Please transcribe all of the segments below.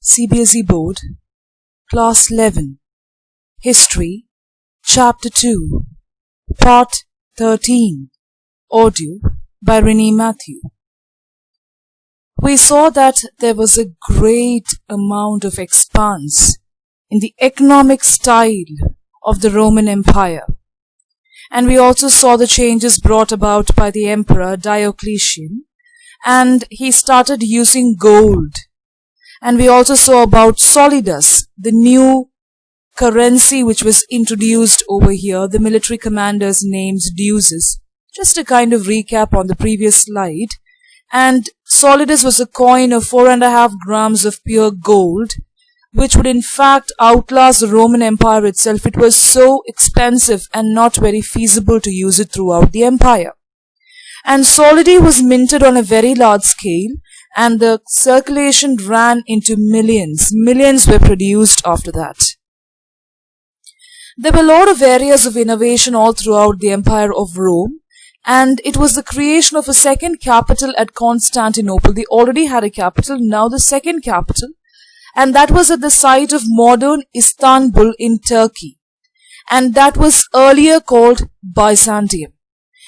CBSE Board, Class 11, History, Chapter 2, Part 13, Audio by Renee Matthew. We saw that there was a great amount of expanse in the economic style of the Roman Empire. And we also saw the changes brought about by the Emperor Diocletian, and he started using gold. And we also saw about solidus, the new currency which was introduced over here, the military commander's names deuces. Just a kind of recap on the previous slide. And solidus was a coin of 4.5 grams of pure gold, which would in fact outlast the Roman Empire itself. It was so expensive and not very feasible to use it throughout the empire. And solidi was minted on a very large scale, and the circulation ran into millions. Millions were produced after that. There were a lot of areas of innovation all throughout the Empire of Rome, and it was the creation of a second capital at Constantinople. They already had a capital, now the second capital, and that was at the site of modern Istanbul in Turkey. And that was earlier called Byzantium.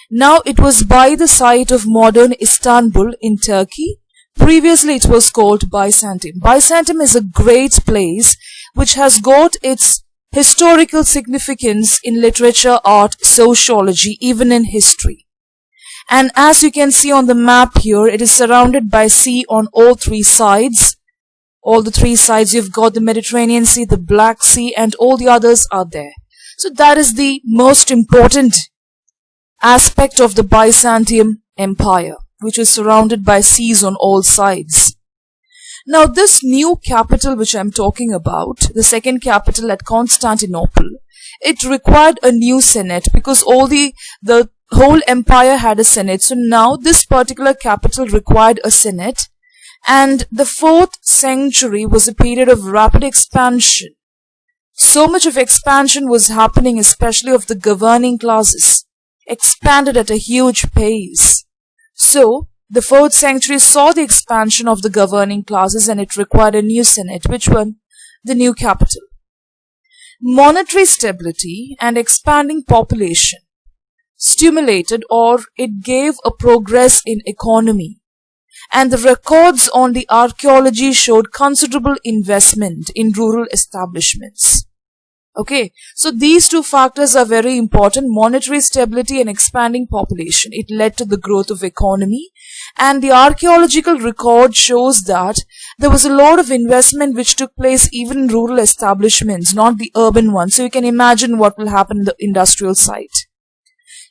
Now it was by the site of modern Istanbul in Turkey. Previously it was called Byzantium. Byzantium is a great place which has got its historical significance in literature, art, sociology, even in history. And as you can see on the map here, it is surrounded by sea on all three sides. All the three sides, you've got the Mediterranean Sea, the Black Sea, and all the others are there. So that is the most important aspect of the Byzantium Empire, which is surrounded by seas on all sides. Now this new capital which I'm talking about, the second capital at Constantinople, it required a new senate because the whole empire had a senate. So now this particular capital required a senate, and the 4th century was a period of rapid expansion. So much of expansion was happening, especially of the governing classes, expanded at a huge pace. So, the 4th century saw the expansion of the governing classes, and it required a new senate, which was the new capital. Monetary stability and expanding population stimulated, or it gave a progress in economy. And the records on the archaeology showed considerable investment in rural establishments. Okay, so these two factors are very important, monetary stability and expanding population. It led to the growth of economy, and the archaeological record shows that there was a lot of investment which took place even in rural establishments, not the urban ones. So you can imagine what will happen in the industrial site,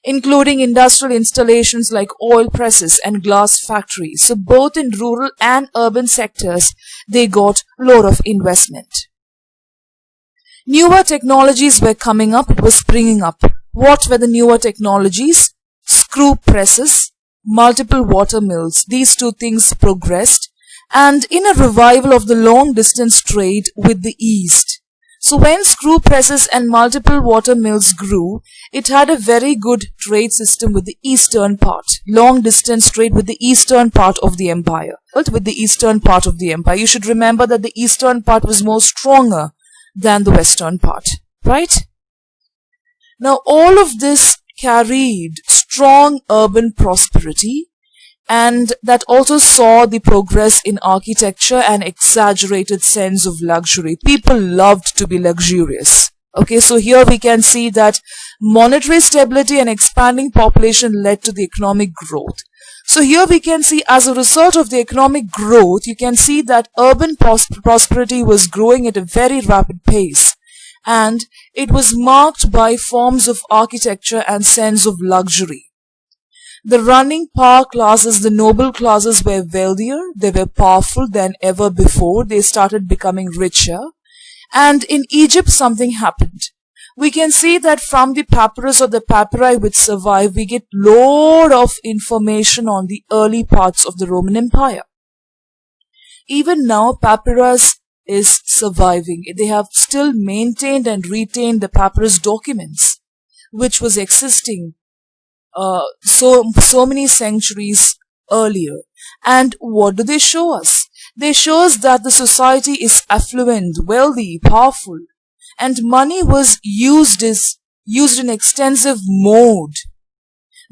including industrial installations like oil presses and glass factories. So both in rural and urban sectors, they got a lot of investment. Newer technologies were coming up, it was springing up. What were the newer technologies? Screw presses, multiple water mills. These two things progressed, and in a revival of the long distance trade with the East. So when screw presses and multiple water mills grew, it had a very good trade system with the eastern part. Long distance trade with the eastern part of the empire. You should remember that the eastern part was more stronger than the western part, right? Now all of this carried strong urban prosperity, and that also saw the progress in architecture and exaggerated sense of luxury. People loved to be luxurious. Okay, so here we can see that monetary stability and expanding population led to the economic growth. So here we can see, as a result of the economic growth, you can see that urban prosperity was growing at a very rapid pace, and it was marked by forms of architecture and sense of luxury. The running power classes, the noble classes, were wealthier, they were powerful than ever before, they started becoming richer, and in Egypt something happened. We can see that from the papyrus or the papyri which survive, we get lot of information on the early parts of the Roman Empire. Even now, papyrus is surviving. They have still maintained and retained the papyrus documents, which was existing so many centuries earlier. And what do they show us? They shows that the society is affluent, wealthy, powerful, and money was used in extensive mode,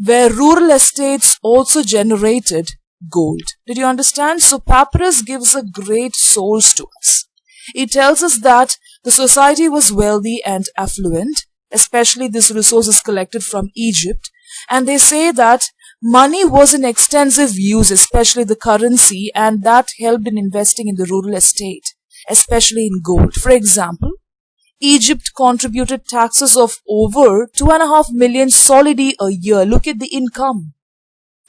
where rural estates also generated gold. Did you understand? So papyrus gives a great source to us. It tells us that the society was wealthy and affluent, especially this resource is collected from Egypt, and they say that money was in extensive use, especially the currency, and that helped in investing in the rural estate, especially in gold. For example, Egypt contributed taxes of over 2.5 million solidi a year. Look at the income.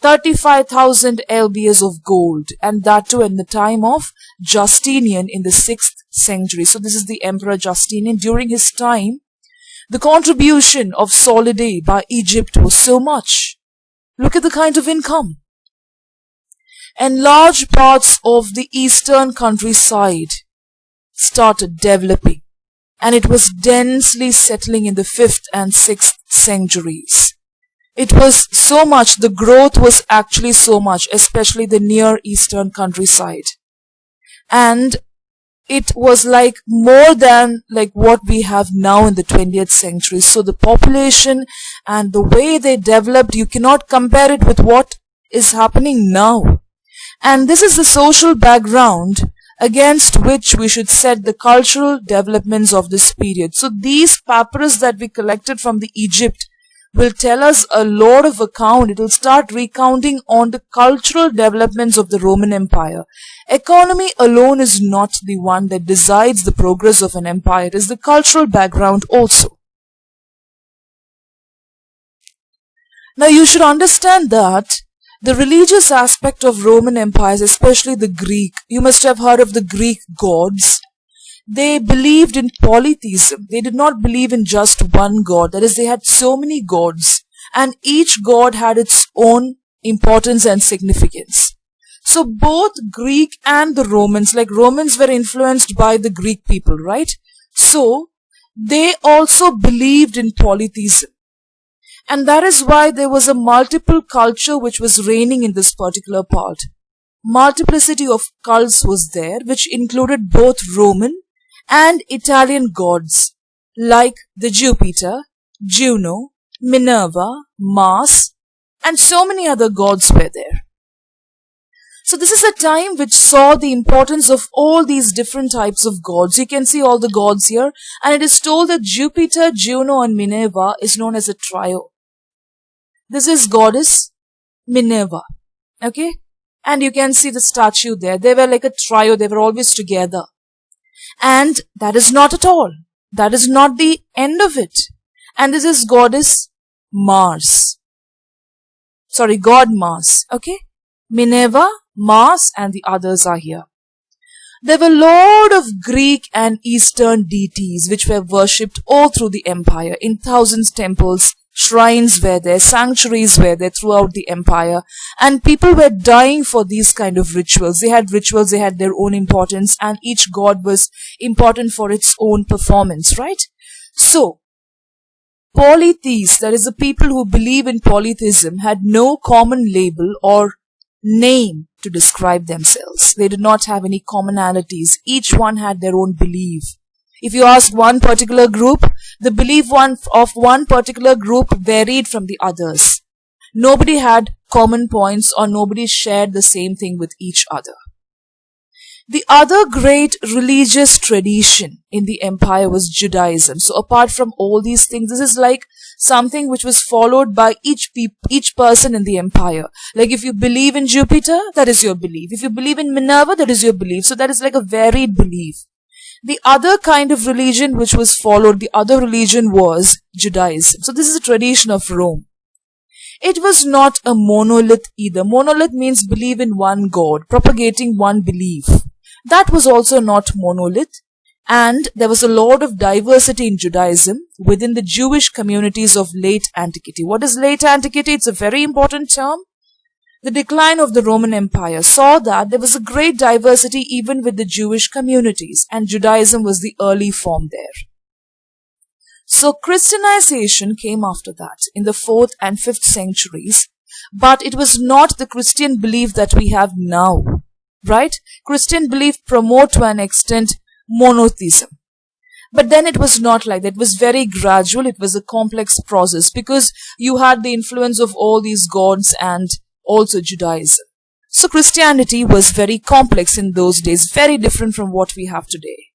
35,000 lbs of gold, and that too in the time of Justinian in the 6th century. So this is the Emperor Justinian. During his time, the contribution of solidi by Egypt was so much. Look at the kind of income. And large parts of the eastern countryside started developing, and it was densely settling in the 5th and 6th centuries. It was so much, the growth was actually so much, especially the near eastern countryside. And it was like more than like what we have now in the 20th century. So the population and the way they developed, you cannot compare it with what is happening now. And this is the social background against which we should set the cultural developments of this period. So these papyrus that we collected from the Egypt will tell us a lot of account. It will start recounting on the cultural developments of the Roman Empire. Economy alone is not the one that decides the progress of an empire. It is the cultural background also. Now you should understand that the religious aspect of Roman empires, especially the Greek, you must have heard of the Greek gods. They believed in polytheism. They did not believe in just one god. That is, they had so many gods, and each god had its own importance and significance. So both Greek and the Romans, like Romans were influenced by the Greek people, right? So they also believed in polytheism. And that is why there was a multiple culture which was reigning in this particular part. Multiplicity of cults was there, which included both Roman and Italian gods like the Jupiter, Juno, Minerva, Mars, and so many other gods were there. So this is a time which saw the importance of all these different types of gods. You can see all the gods here, and it is told that Jupiter, Juno, and Minerva is known as a trio. This is goddess Minerva, okay? And you can see the statue there. They were like a trio. They were always together. And that is not at all. That is not the end of it. And this is goddess Mars. Sorry, god Mars. Okay? Minerva, Mars, and the others are here. There were a lot of Greek and Eastern deities which were worshipped all through the empire. In thousands temples, shrines were there, sanctuaries were there throughout the empire, and people were dying for these kind of rituals. They had rituals, they had their own importance, and each god was important for its own performance, right? So, polytheists, that is the people who believe in polytheism, had no common label or name to describe themselves. They did not have any commonalities. Each one had their own belief. If you ask one particular group, the belief of one particular group varied from the others. Nobody had common points, or nobody shared the same thing with each other. The other great religious tradition in the empire was Judaism. So apart from all these things, this is like something which was followed by each person in the empire. Like if you believe in Jupiter, that is your belief. If you believe in Minerva, that is your belief. So that is like a varied belief. The other kind of religion which was followed, the other religion was Judaism. So this is a tradition of Rome. It was not a monolith either. Monolith means believe in one God, propagating one belief. That was also not monolith. And there was a lot of diversity in Judaism within the Jewish communities of late antiquity. What is late antiquity? It's a very important term. The decline of the Roman Empire saw that there was a great diversity even with the Jewish communities, and Judaism was the early form there. So Christianization came after that in the 4th and 5th centuries, but it was not the Christian belief that we have now. right? Christian belief promote to an extent monotheism. But then it was not like that. It was very gradual. It was a complex process because you had the influence of all these gods and also Judaism. So Christianity was very complex in those days, very different from what we have today.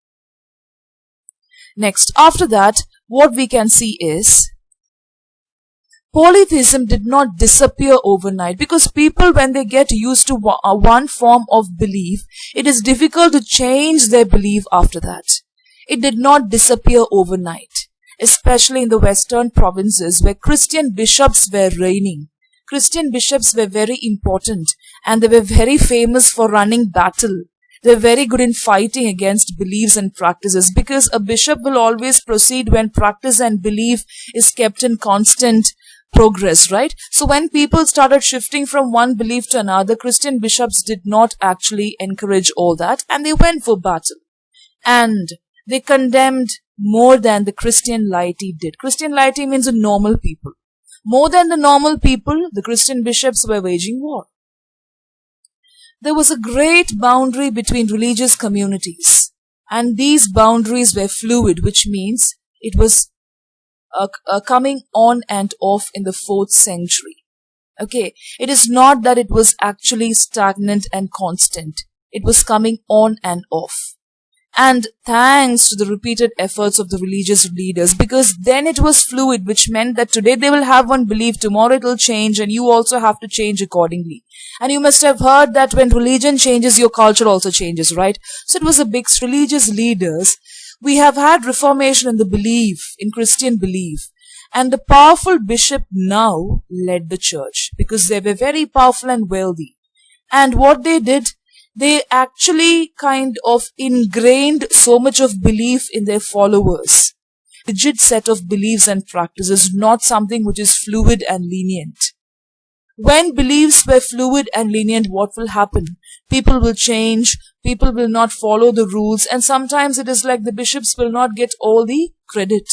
Next, after that, what we can see is polytheism did not disappear overnight because people, when they get used to one form of belief, it is difficult to change their belief after that. It did not disappear overnight, especially in the western provinces where Christian bishops were reigning. Christian bishops were very important and they were very famous for running battle. They were very good in fighting against beliefs and practices because a bishop will always proceed when practice and belief is kept in constant progress, right? So when people started shifting from one belief to another, Christian bishops did not actually encourage all that and they went for battle. And they condemned more than the Christian laity did. Christian laity means the normal people. More than the normal people, the Christian bishops were waging war. There was a great boundary between religious communities. And these boundaries were fluid, which means it was coming on and off in the 4th century. Okay, it is not that it was actually stagnant and constant. It was coming on and off. And thanks to the repeated efforts of the religious leaders, because then it was fluid, which meant that today they will have one belief, tomorrow it will change, and you also have to change accordingly. And you must have heard that when religion changes, your culture also changes, right? So it was a big religious leaders. We have had reformation in the belief, in Christian belief. And the powerful bishop now led the church because they were very powerful and wealthy. And what they did, they actually kind of ingrained so much of belief in their followers. A rigid set of beliefs and practices, not something which is fluid and lenient. When beliefs were fluid and lenient, what will happen? People will change, people will not follow the rules, and sometimes it is like the bishops will not get all the credit.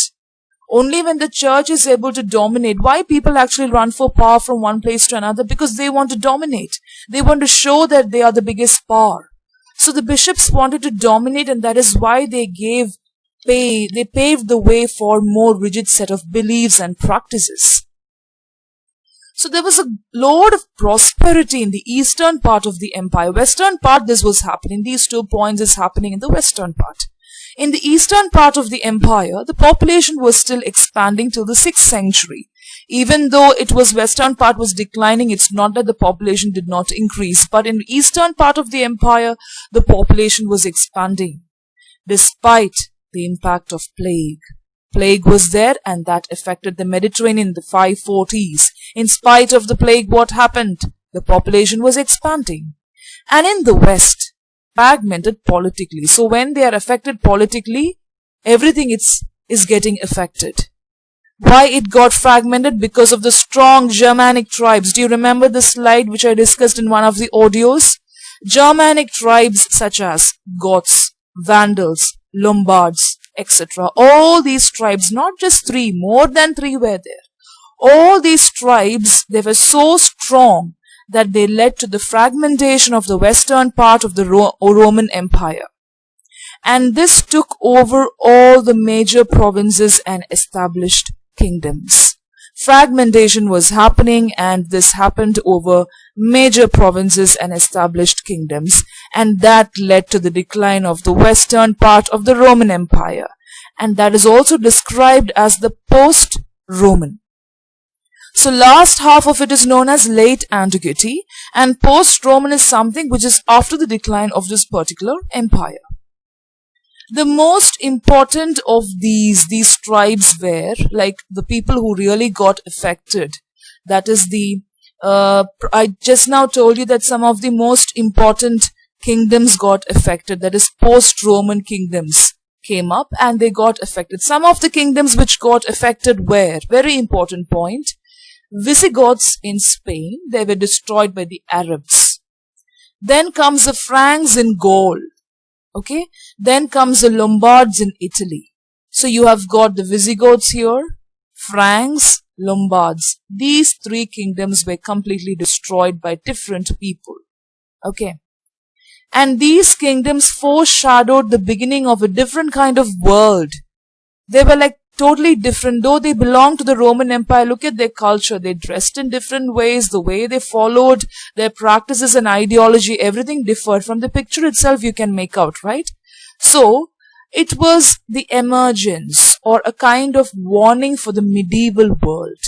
Only when the church is able to dominate. Why people actually run for power from one place to another? Because they want to dominate. They want to show that they are the biggest power. So the bishops wanted to dominate, and that is why they paved the way for more rigid set of beliefs and practices. So there was a lot of prosperity in the eastern part of the empire. Western part, this was happening. These 2 points is happening in the western part. In the eastern part of the empire, the population was still expanding till the 6th century. Even though it was western part was declining, it's not that the population did not increase. But in the eastern part of the empire, the population was expanding. Despite the impact of plague. Plague was there and that affected the Mediterranean in the 540s. In spite of the plague, what happened? The population was expanding. And in the west, fragmented politically. So when they are affected politically, everything is getting affected. Why it got fragmented? Because of the strong Germanic tribes. Do you remember the slide which I discussed in one of the audios? Germanic tribes such as Goths, Vandals, Lombards, etc. All these tribes, not just 3, more than 3 were there. All these tribes, they were so strong that they led to the fragmentation of the western part of the Roman Empire. And this took over all the major provinces and established kingdoms. Fragmentation was happening, and this happened over major provinces and established kingdoms, and that led to the decline of the western part of the Roman Empire. And that is also described as the post-Roman. So last half of it is known as late antiquity, and post-Roman is something which is after the decline of this particular empire. The most important of these tribes were like the people who really got affected. That is I just now told you that some of the most important kingdoms got affected. That is post-Roman kingdoms came up and they got affected. Some of the kingdoms which got affected were, very important point, Visigoths in Spain. They were destroyed by the Arabs. Then comes the Franks in Gaul. Okay. Then comes the Lombards in Italy. So you have got the Visigoths here, Franks, Lombards. These 3 kingdoms were completely destroyed by different people. Okay. And these kingdoms foreshadowed the beginning of a different kind of world. They were like totally different. Though they belonged to the Roman Empire, look at their culture. They dressed in different ways. The way they followed their practices and ideology, everything differed. From the picture itself, you can make out, right? So, it was the emergence or a kind of warning for the medieval world.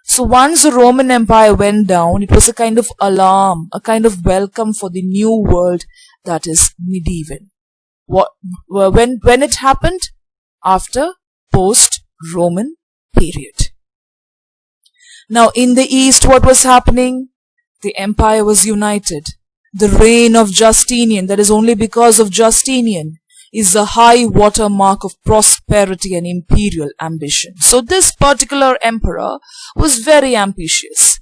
So once the Roman Empire went down, it was a kind of alarm, a kind of welcome for the new world that is medieval. When it happened? After post-Roman period. Now in the east, what was happening? The empire was united. The reign of Justinian, that is only because of Justinian, is the high water mark of prosperity and imperial ambition. So this particular emperor was very ambitious.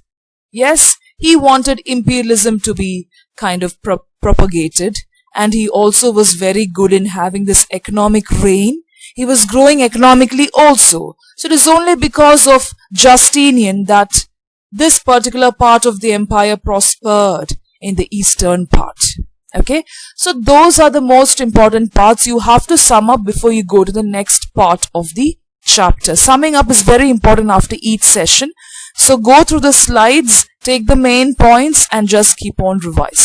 Yes, he wanted imperialism to be kind of propagated, and he also was very good in having this economic reign. He was growing economically also. So it is only because of Justinian that this particular part of the empire prospered in the eastern part. Okay, so those are the most important parts you have to sum up before you go to the next part of the chapter. Summing up is very important after each session. So go through the slides, take the main points and just keep on revising.